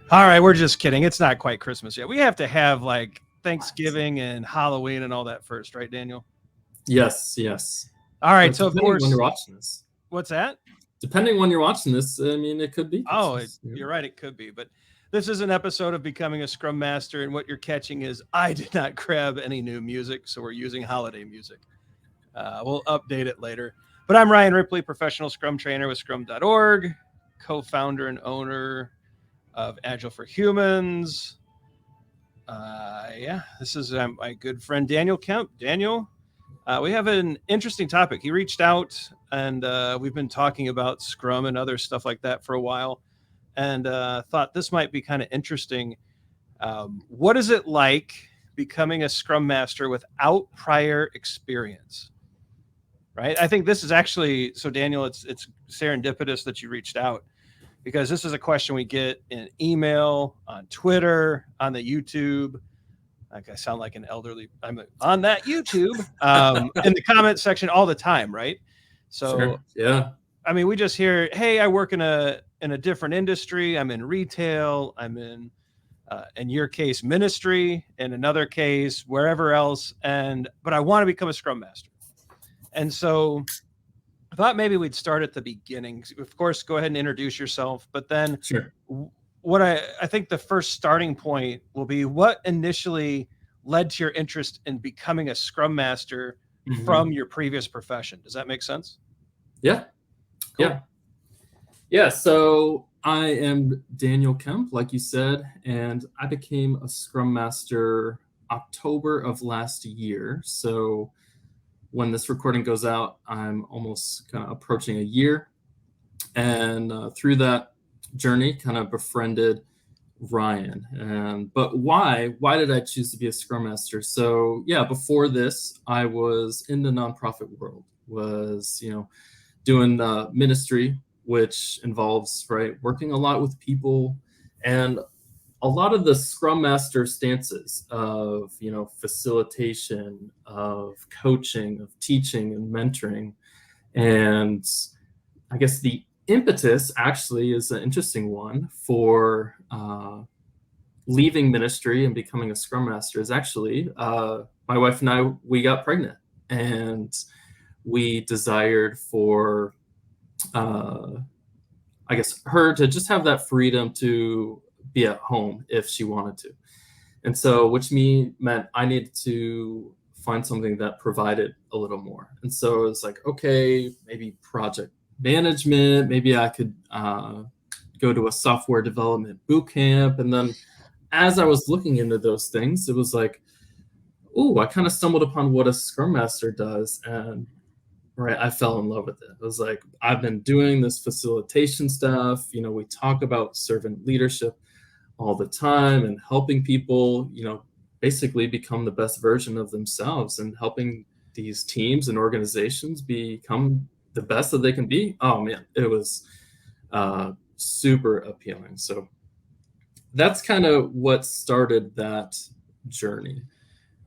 All right, we're just kidding. It's not quite Christmas yet. We have to have like Thanksgiving and Halloween and all that first, right, Daniel? Yes. All right, But so of depending when course, you're watching this, what's that? I mean, it could be Oh, Christmas. you're right. It could be, but this is an episode of Becoming a Scrum Master, and what you're catching is I did not grab any new music, so we're using holiday music. We'll update it later. But I'm Ryan Ripley, professional Scrum trainer with Scrum.org, co-founder and owner of Agile for Humans. This is my good friend Daniel Kemp. Daniel, we have an interesting topic. He reached out, and we've been talking about Scrum and other stuff like that for a while, and thought this might be kind of interesting. What is it like becoming a Scrum Master without prior experience? Right. I think this is actually so. Daniel, it's serendipitous that you reached out because this is a question we get in email, on Twitter, on the YouTube. Like I sound like an elderly. I'm on that YouTube in the comment section all the time, right? So, Sure. Yeah. I mean, we just hear, "Hey, I work in a different industry. I'm in retail. I'm in your case, ministry. In another case, wherever else. But I want to become a Scrum Master." And so I thought maybe we'd start at the beginning. Of course, go ahead and introduce yourself, but then Sure. what I think the first starting point will be what initially led to your interest in becoming a Scrum Master from your previous profession. Does that make sense? Yeah. Cool. Yeah. So I am Daniel Kemp, like you said, and I became a Scrum Master October of last year. So when this recording goes out, I'm almost kind of approaching a year. And through that journey, kind of befriended Ryan. But why did I choose to be a Scrum Master? So yeah, before this, I was in the nonprofit world, was, doing ministry, which involves, right, working a lot with people, and a lot of the Scrum Master stances of, facilitation, of coaching, of teaching and mentoring. And I guess the impetus actually is an interesting one for leaving ministry and becoming a Scrum Master is actually my wife and I, we got pregnant, and we desired for, I guess, her to just have that freedom to be at home if she wanted to. And so, which meant I needed to find something that provided a little more. And so it's like, okay, maybe project management, maybe I could go to a software development boot camp. And then as I was looking into those things, it was like, oh, I kind of stumbled upon what a Scrum Master does. And right, I fell in love with it. It was like, I've been doing this facilitation stuff. We talk about servant leadership all the time and helping people, basically become the best version of themselves and helping these teams and organizations become the best that they can be. Oh man, it was super appealing. So that's kind of what started that journey.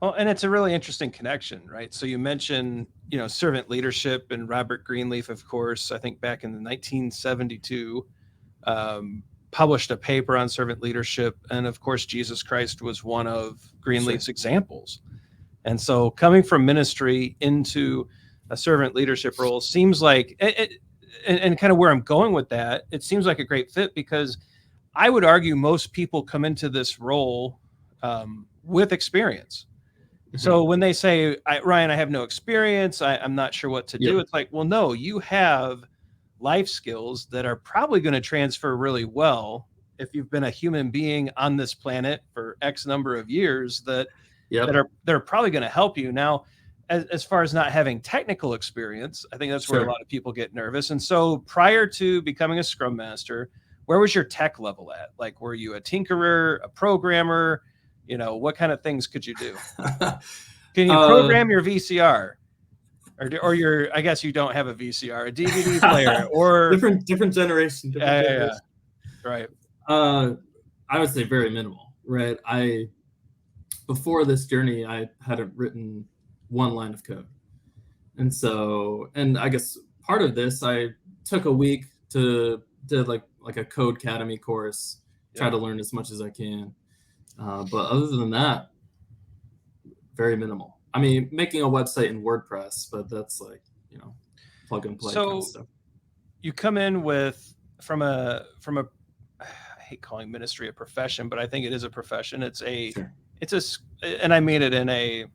Well, and it's a really interesting connection, right? So you mentioned, servant leadership, and Robert Greenleaf, of course, I think back in 1972, published a paper on servant leadership. And of course, Jesus Christ was one of Greenleaf's examples. And so coming from ministry into a servant leadership role seems like, and kind of where I'm going with that, it seems like a great fit because I would argue most people come into this role with experience. So when they say, Ryan, I have no experience, I'm not sure what to do. It's like, well, no, you have life skills that are probably going to transfer really well if you've been a human being on this planet for X number of years that are probably going to help you. Now, as far as not having technical experience, I think that's where a lot of people get nervous. And so prior to becoming a Scrum Master, where was your tech level at? Like, were you a tinkerer, a programmer? What kind of things could you do? Can you program your VCR? Or your, I guess you don't have a VCR, a DVD player, or different generation. Right. I would say very minimal, right? Before this journey, I hadn't written one line of code. And I guess part of this, I took a week to did like a Code Academy course try to learn as much as I can. But other than that, very minimal. I mean, making a website in WordPress, but that's like, plug and play kind of stuff. You come in from a I hate calling ministry a profession, but I think it is a profession. And I mean it in a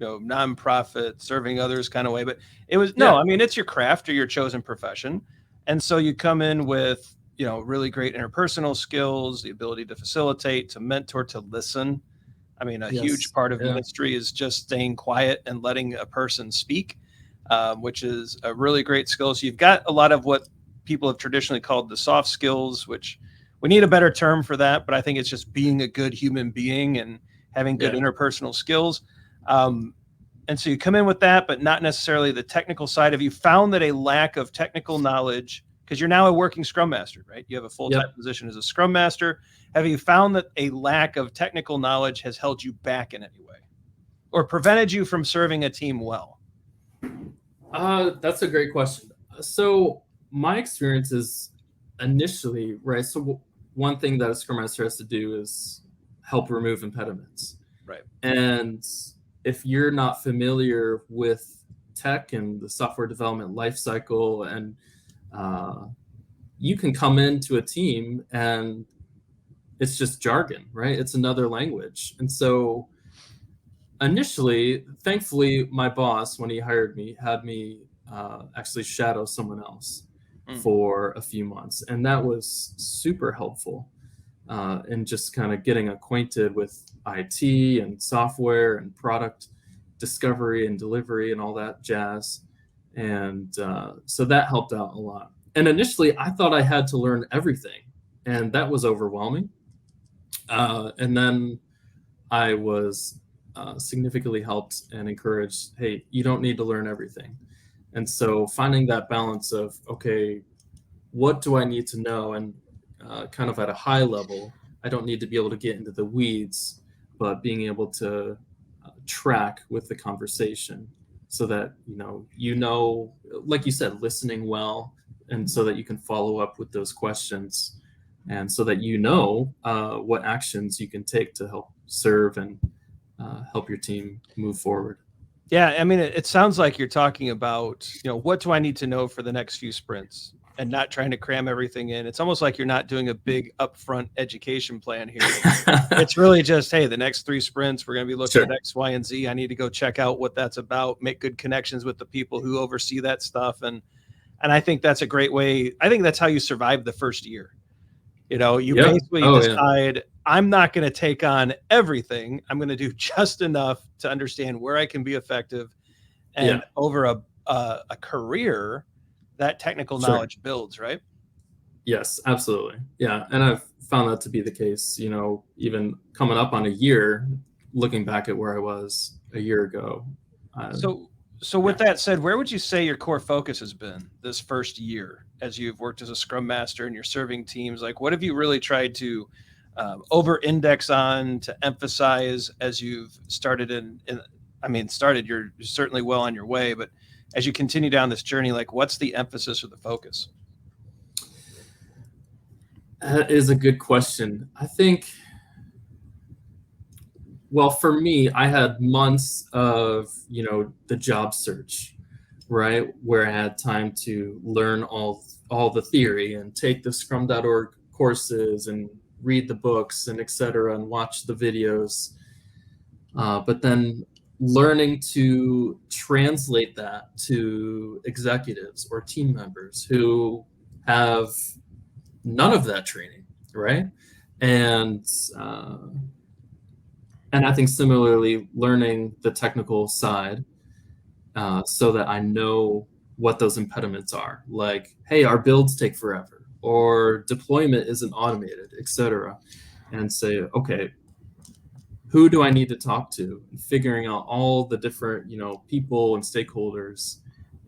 nonprofit serving others kind of way, but I mean, it's your craft or your chosen profession. And so you come in with, really great interpersonal skills, the ability to facilitate, to mentor, to listen. I mean, a huge part of ministry is just staying quiet and letting a person speak, which is a really great skill. So you've got a lot of what people have traditionally called the soft skills, which we need a better term for that, but I think it's just being a good human being and having good interpersonal skills. And so you come in with that, but not necessarily the technical side. Have you found that a lack of technical knowledge, because you're now a working Scrum Master, right? You have a full-time position as a Scrum Master. Have you found that a lack of technical knowledge has held you back in any way or prevented you from serving a team well? That's a great question. So my experience is initially, right, so one thing that a Scrum Master has to do is help remove impediments. Right. And if you're not familiar with tech and the software development lifecycle, and you can come into a team and it's just jargon, right? It's another language. And so initially, thankfully, my boss, when he hired me, had me actually shadow someone else for a few months. And that was super helpful in just kind of getting acquainted with IT and software and product discovery and delivery and all that jazz. And so that helped out a lot. And initially, I thought I had to learn everything, and that was overwhelming. And then I was significantly helped and encouraged, hey, you don't need to learn everything. And so finding that balance of, okay, what do I need to know? And kind of at a high level, I don't need to be able to get into the weeds, but being able to track with the conversation so that, like you said, listening well, and so that you can follow up with those questions, and so that what actions you can take to help serve and help your team move forward. Yeah, I mean, it sounds like you're talking about, what do I need to know for the next few sprints, and not trying to cram everything in. It's almost like you're not doing a big upfront education plan here. It's really just, hey, the next 3 sprints, we're going to be looking at X, Y, and Z. I need to go check out what that's about, make good connections with the people who oversee that stuff. And I think that's a great way. I think that's how you survive the first year. You basically decide, I'm not going to take on everything. I'm going to do just enough to understand where I can be effective. And over a career, that technical knowledge builds, right? Yes, absolutely. Yeah. And I've found that to be the case, even coming up on a year, looking back at where I was a year ago. So with that said, where would you say your core focus has been this first year as you've worked as a Scrum Master and you're serving teams? Like, what have you really tried to over-index on, to emphasize as you've started you're certainly well on your way, but as you continue down this journey, like, what's the emphasis or the focus? That is a good question. I think, well, for me, I had months of, the job search, right? Where I had time to learn all the theory and take the scrum.org courses and read the books and et cetera, and watch the videos. But then learning to translate that to executives or team members who have none of that training, right? And I think similarly, learning the technical side so that I know what those impediments are. Like, hey, our builds take forever, or deployment isn't automated, et cetera. And say, okay, who do I need to talk to? And figuring out all the different, people and stakeholders,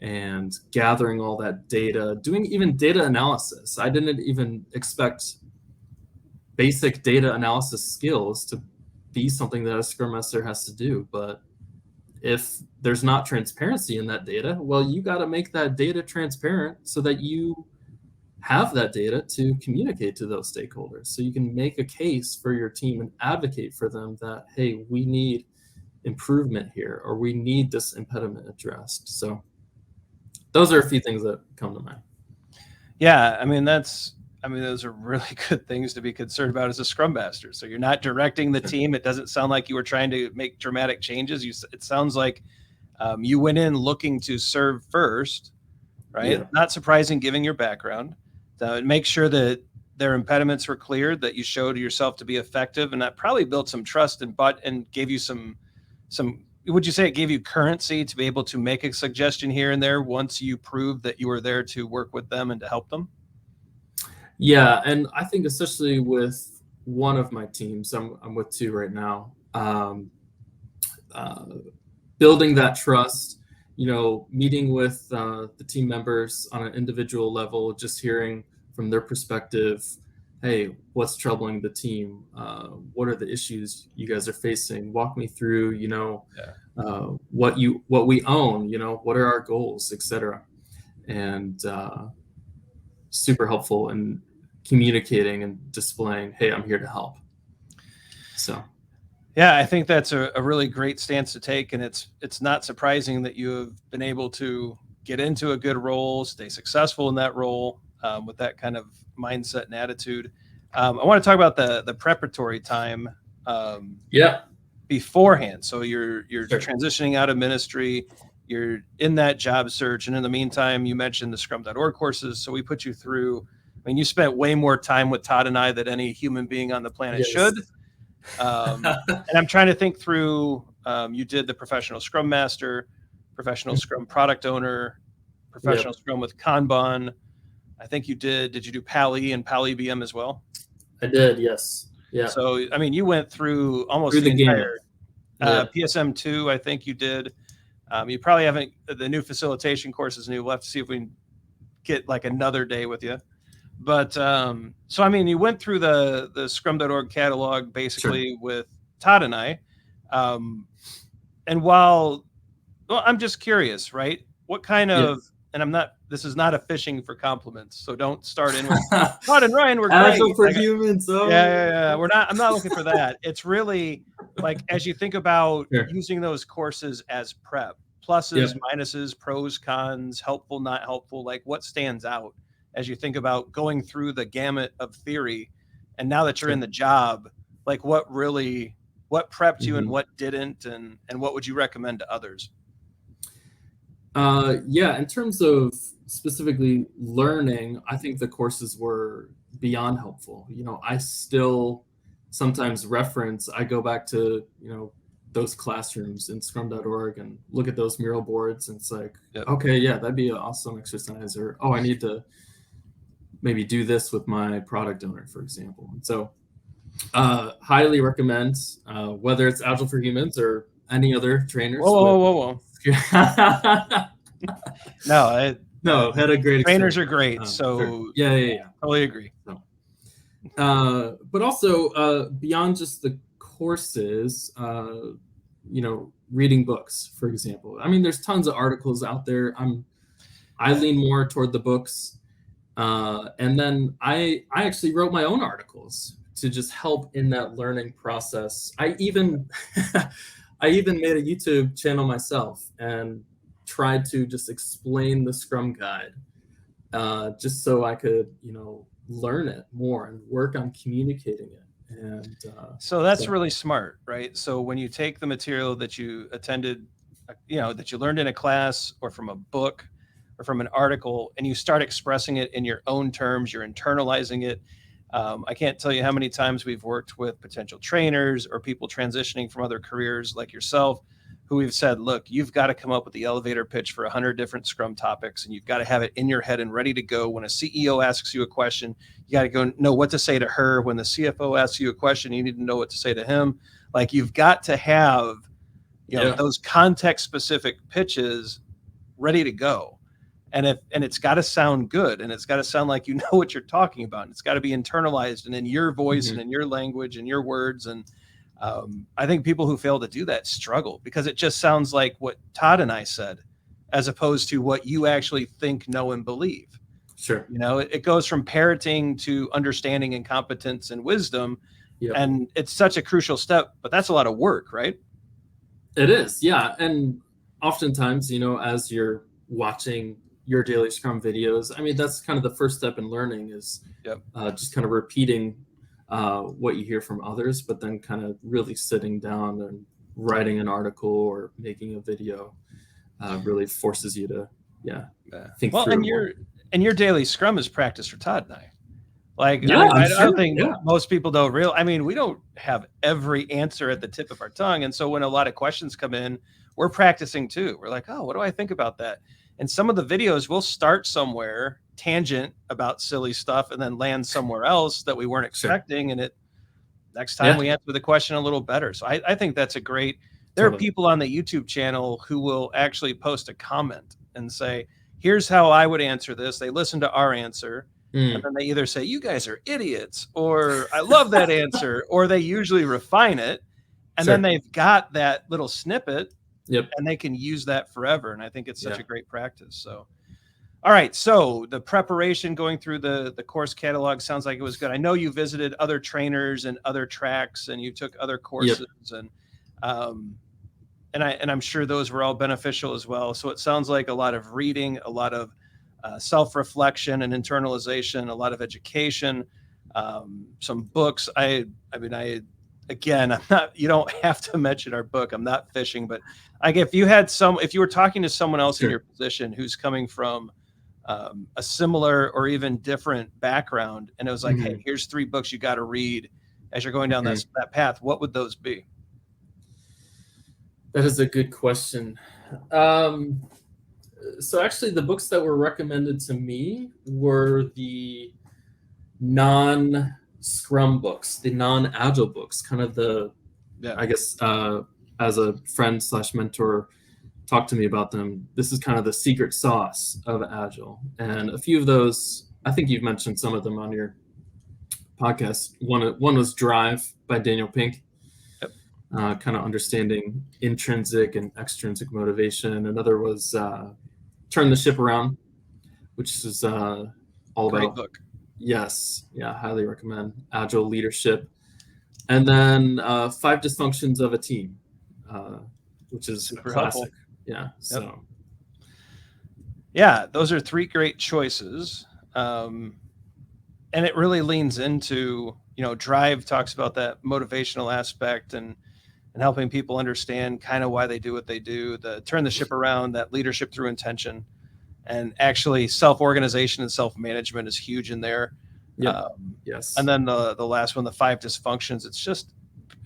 and gathering all that data, doing even data analysis. I didn't even expect basic data analysis skills to be something that a Scrum Master has to do. But if there's not transparency in that data, well, you got to make that data transparent so that you have that data to communicate to those stakeholders. So you can make a case for your team and advocate for them that, hey, we need improvement here, or we need this impediment addressed. So those are a few things that come to mind. Yeah, I mean those are really good things to be concerned about as a Scrum Master. So you're not directing the team. It doesn't sound like you were trying to make dramatic changes. It sounds like you went in looking to serve first, right? Yeah. Not surprising given your background. Make sure that their impediments were cleared, that you showed yourself to be effective, and that probably built some trust and gave you some. Would you say it gave you currency to be able to make a suggestion here and there once you proved that you were there to work with them and to help them? Yeah, and I think especially with one of my teams, I'm with two right now, building that trust, meeting with the team members on an individual level, just hearing from their perspective, hey, what's troubling the team? What are the issues you guys are facing? Walk me through, what we own, what are our goals, etc. And super helpful in communicating and displaying, hey, I'm here to help. So yeah, I think that's a really great stance to take, and it's not surprising that you have been able to get into a good role, stay successful in that role with that kind of mindset and attitude. I want to talk about the preparatory time beforehand. So you're Sure. transitioning out of ministry, you're in that job search, and in the meantime, you mentioned the Scrum.org courses. So we put you through. I mean, you spent way more time with Todd and I than any human being on the planet should. And I'm trying to think through. You did the Professional Scrum Master, Professional Scrum Product Owner, Professional Scrum with Kanban. I think you did. Did you do PAL-E and PAL-EBM as well? I did, yes. Yeah. So, I mean, you went through almost Through the the entire PSM2, I think you did. You probably haven't, the new facilitation course is new. We'll have to see if we can get like another day with you. But so, I mean, you went through the Scrum.org catalog basically with Todd and I. And well, I'm just curious, right? What kind of, and this is not a fishing for compliments, so don't start in with Todd and Ryan were great. Agile for humans. Yeah. I'm not looking for that. It's really like, as you think about using those courses as prep, pluses, minuses, pros, cons, helpful, not helpful, like what stands out as you think about going through the gamut of theory, and now that you're in the job, like what prepped you and what didn't, and what would you recommend to others? In terms of specifically learning, I think the courses were beyond helpful. I still sometimes I go back to, those classrooms in scrum.org and look at those mural boards, and it's like, okay, yeah, that'd be an awesome exercise. Or, oh, I need to maybe do this with my product owner, for example. And so highly recommend, whether it's Agile for Humans or any other trainers. Whoa. No, had a great trainers are great. Yeah. Totally agree. But also beyond just the courses, reading books, for example. I mean, there's tons of articles out there. I lean more toward the books, and then I actually wrote my own articles to just help in that learning process. I even made a YouTube channel myself and tried to just explain the Scrum Guide, just so I could, learn it more and work on communicating it. And so that's really smart, right? So when you take the material that you attended, that you learned in a class or from a book or from an article, and you start expressing it in your own terms, you're internalizing it. I can't tell you how many times we've worked with potential trainers or people transitioning from other careers like yourself, who we've said, look, you've got to come up with the elevator pitch for 100 different Scrum topics, and you've got to have it in your head and ready to go. When a CEO asks you a question, you got to go know what to say to her. When the CFO asks you a question, you need to know what to say to him. Like, you've got to have, those context specific pitches ready to go. And it's got to sound good, and it's got to sound like you know what you're talking about. And it's got to be internalized and in your voice and in your language and your words. And I think people who fail to do that struggle, because it just sounds like what Todd and I said, as opposed to what you actually think, know, and believe. Sure. You know, it goes from parroting to understanding and competence and wisdom. Yep. And it's such a crucial step, but that's a lot of work, right? It is, yeah. And oftentimes, as you're watching Your Daily Scrum videos, I mean, that's kind of the first step in learning is Yep. just kind of repeating what you hear from others, but then kind of really sitting down and writing an article or making a video really forces you to, think Well, through and it more. your daily Scrum is practice for Todd and I. Like, Yeah, I'm I don't sure. think Yeah, most people don't real. I mean, we don't have every answer at the tip of our tongue, and so when a lot of questions come in, we're practicing too. We're like, oh, what do I think about that? And some of the videos will start somewhere tangent about silly stuff, and then land somewhere else that we weren't sure. expecting, and it next time we answer the question a little better. So I think that's a great. There are Totally. people on the YouTube channel who will actually post a comment and say, "Here's how I would answer this." They listen to our answer. And then they either say, "You guys are idiots," or "I love that answer," or they usually refine it. And then they've got that little snippet and they can use that forever. And I think it's such a great practice. So, all right. So the preparation going through the course catalog sounds like it was good. I know you visited other trainers and other tracks and you took other courses and I'm sure those were all beneficial as well. So it sounds like a lot of reading, a lot of self-reflection and internalization, a lot of education, some books. Again, I'm not, you don't have to mention our book. I'm not fishing, but like if you were talking to someone else in your position who's coming from a similar or even different background, and it was like, hey, here's 3 books you got to read as you're going down that path, what would those be? That is a good question. So actually, the books that were recommended to me were the non-Scrum books, the non-Agile books, kind of I guess, as a friend / mentor talked to me about them, this is kind of the secret sauce of Agile. And a few of those, I think you've mentioned some of them on your podcast. One was Drive by Daniel Pink. Kind of understanding intrinsic and extrinsic motivation. Another was Turn the Ship Around, which is all Great about book. Yes, yeah, highly recommend Agile leadership. And then 5 Dysfunctions of a Team, which is super classic. helpful. Yeah, so yeah, those are 3 great choices. And it really leans into, Drive talks about that motivational aspect and helping people understand kind of why they do what they do. The Turn the Ship Around, that leadership through intention, and actually self-organization and self-management is huge in there. Yes. And then the last one, the 5 Dysfunctions, it's just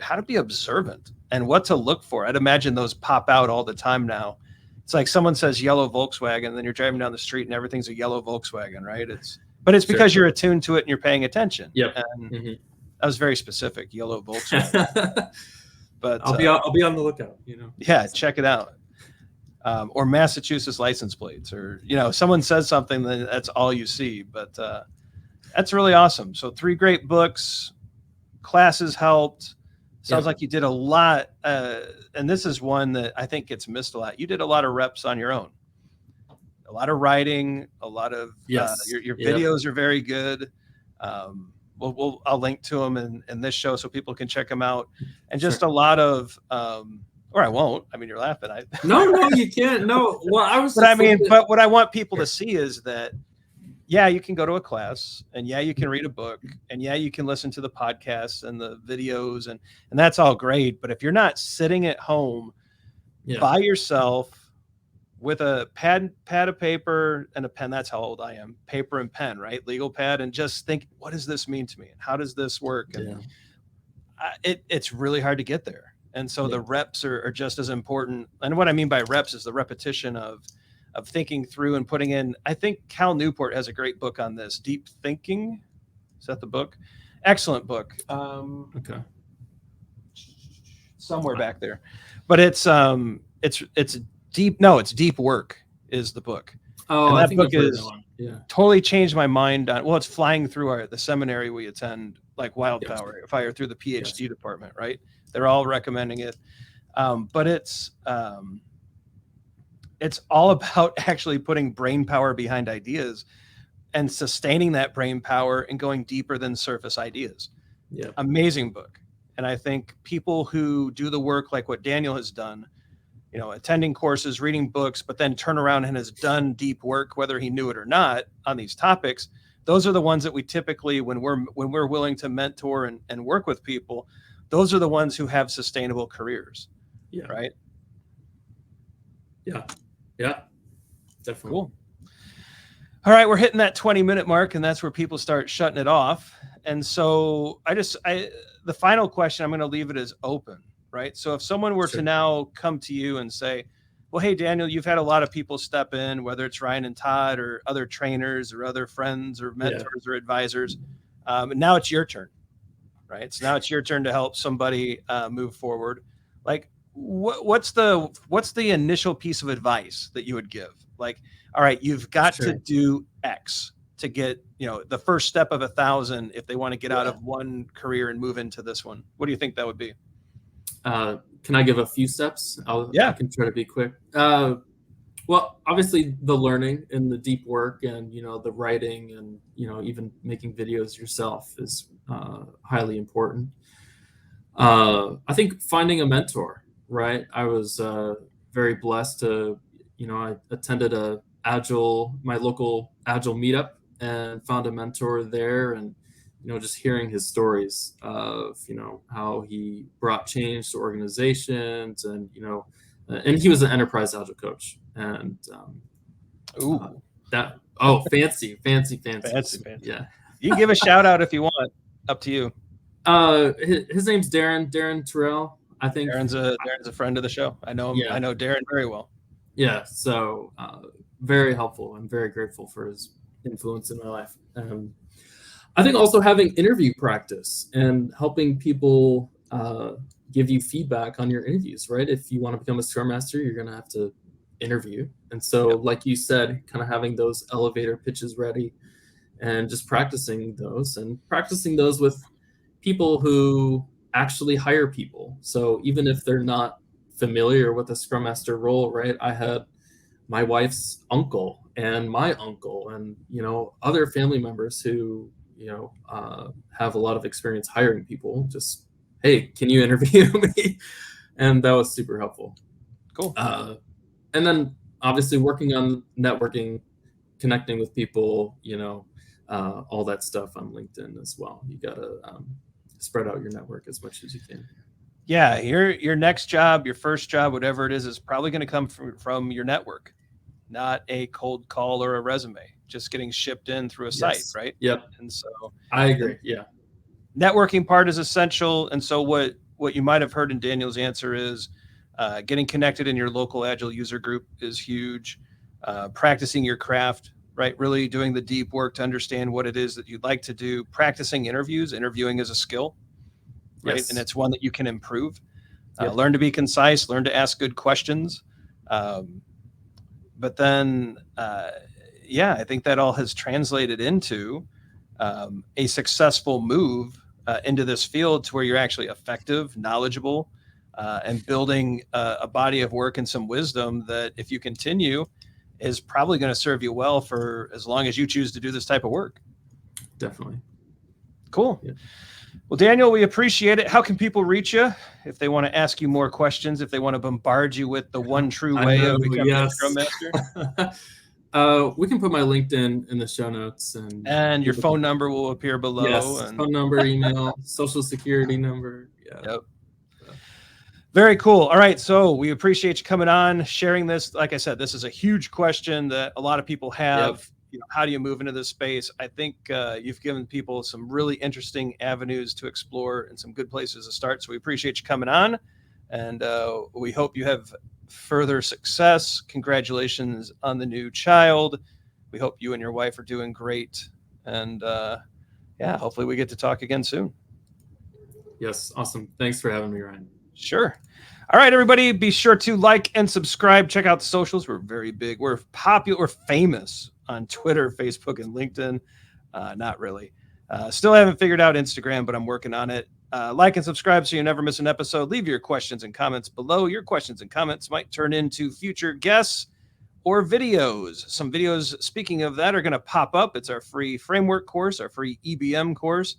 how to be observant and what to look for. I'd imagine those pop out all the time now. It's like someone says yellow Volkswagen, and then you're driving down the street and everything's a yellow Volkswagen, right? But it's because you're attuned to it and you're paying attention. And that was very specific, yellow Volkswagen. But I'll be on the lookout. Yeah, check it out. Or Massachusetts license plates, or someone says something, then that's all you see. But that's really awesome. So 3 great books, classes helped. Sounds like you did a lot, and this is one that I think gets missed a lot. You did a lot of reps on your own, a lot of writing, a lot of your videos are very good. I'll link to them in this show so people can check them out, and just a lot of or I won't. I mean, you're laughing. No, you can't. No, well, but what I want people to see is that, yeah, you can go to a class, and yeah, you can read a book, and yeah, you can listen to the podcasts and the videos, and that's all great. But if you're not sitting at home by yourself with a pad of paper and a pen, that's how old I am, paper and pen, right? Legal pad, and just think, what does this mean to me? And how does this work? And it's really hard to get there. And so the reps are just as important. And what I mean by reps is the repetition of thinking through and putting in. I think Cal Newport has a great book on this, Deep Thinking. Is that the book? Excellent book. Okay. Somewhere back there. But it's deep. No, it's Deep Work is the book. Oh, and that I think book I've heard is that one. Yeah. Totally changed my mind on. Well, it's flying through the seminary we attend, like wildfire through the PhD department, right? They're all recommending it, but it's all about actually putting brain power behind ideas. and sustaining that brain power and going deeper than surface ideas. Yeah. Amazing book. And I think people who do the work like what Daniel has done, attending courses, reading books, but then turn around and has done deep work, whether he knew it or not, on these topics, those are the ones that we typically, when we're willing to mentor and work with people, those are the ones who have sustainable careers. Yeah. Right. Yeah. Definitely. Cool. All right, we're hitting that 20-minute mark, and that's where people start shutting it off. And so the final question, I'm going to leave it as open, right? So if someone were to now come to you and say, well, hey, Daniel, you've had a lot of people step in, whether it's Ryan and Todd or other trainers or other friends or mentors or advisors. And now it's your turn, right? So now it's your turn to help somebody move forward. Like, what's the initial piece of advice that you would give? Like, all right, you've got to do X to get, the first step of 1,000 if they want to get out of one career and move into this one. What do you think that would be? Can I give a few steps? I can try to be quick. Well, obviously the learning and the deep work and, the writing and, even making videos yourself is highly important. I think finding a mentor, right? I was very blessed to, I attended my local Agile meetup and found a mentor there, and just hearing his stories of how he brought change to organizations, and and he was an enterprise Agile coach, and fancy. Yeah, you can give a shout out if you want. Up to you. His name's Darren Terrell. I think Darren's a friend of the show. I know him. Yeah. I know Darren very well. Yeah, so very helpful. I'm very grateful for his influence in my life. I think also having interview practice and helping people give you feedback on your interviews, right? If you want to become a Scrum Master, you're going to have to interview. And so, like you said, kind of having those elevator pitches ready and just practicing those with people who actually hire people. So even if they're not familiar with the Scrum Master role, right? I had my wife's uncle and my uncle and, other family members who, have a lot of experience hiring people. Just, hey, can you interview me? And that was super helpful. Cool. And then obviously working on networking, connecting with people, all that stuff on LinkedIn as well. You got to spread out your network as much as you can. Yeah, your next job, your first job, whatever it is probably going to come from your network, not a cold call or a resume, just getting shipped in through a site, right? Yep. And so I agree. Yeah. Networking part is essential. And so what you might have heard in Daniel's answer is getting connected in your local Agile user group is huge. Practicing your craft, right? Really doing the deep work to understand what it is that you'd like to do. Practicing interviewing is a skill. Right. Yes. And it's one that you can improve. Learn to be concise, learn to ask good questions. But then, I think that all has translated into a successful move into this field to where you're actually effective, knowledgeable, and building a body of work and some wisdom that if you continue is probably going to serve you well for as long as you choose to do this type of work. Definitely. Cool. Yeah. Well, Daniel, we appreciate it. How can people reach you if they want to ask you more questions, if they want to bombard you with the one true way of becoming a Scrum Master? We can put my LinkedIn in the show notes. And your phone number will appear below. Yes, phone number, email, social security number. Yeah. Yep. Very cool. All right. So we appreciate you coming on, sharing this. Like I said, this is a huge question that a lot of people have. Yep. How do you move into this space? I think you've given people some really interesting avenues to explore and some good places to start. So we appreciate you coming on, and we hope you have further success. Congratulations on the new child. We hope you and your wife are doing great. And hopefully we get to talk again soon. Yes. Awesome. Thanks for having me, Ryan. Sure. All right, everybody, be sure to like and subscribe. Check out the socials. We're very big. We're popular. We're famous on Twitter, Facebook, and LinkedIn. Not really. Still haven't figured out Instagram, but I'm working on it. Like and subscribe so you never miss an episode. Leave your questions and comments below. Your questions and comments might turn into future guests or videos. Some videos, speaking of that, are going to pop up. It's our free framework course, our free EBM course.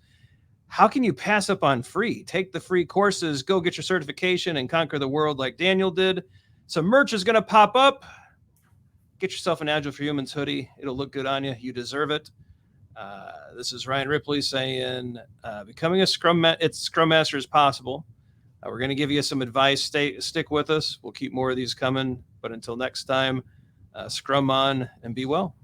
How can you pass up on free? Take the free courses, go get your certification, and conquer the world like Daniel did. Some merch is going to pop up. Get yourself an Agile for Humans hoodie. It'll look good on you. You deserve it. This is Ryan Ripley saying, becoming a Scrum Master is possible. We're going to give you some advice. Stick with us. We'll keep more of these coming. But until next time, Scrum on and be well.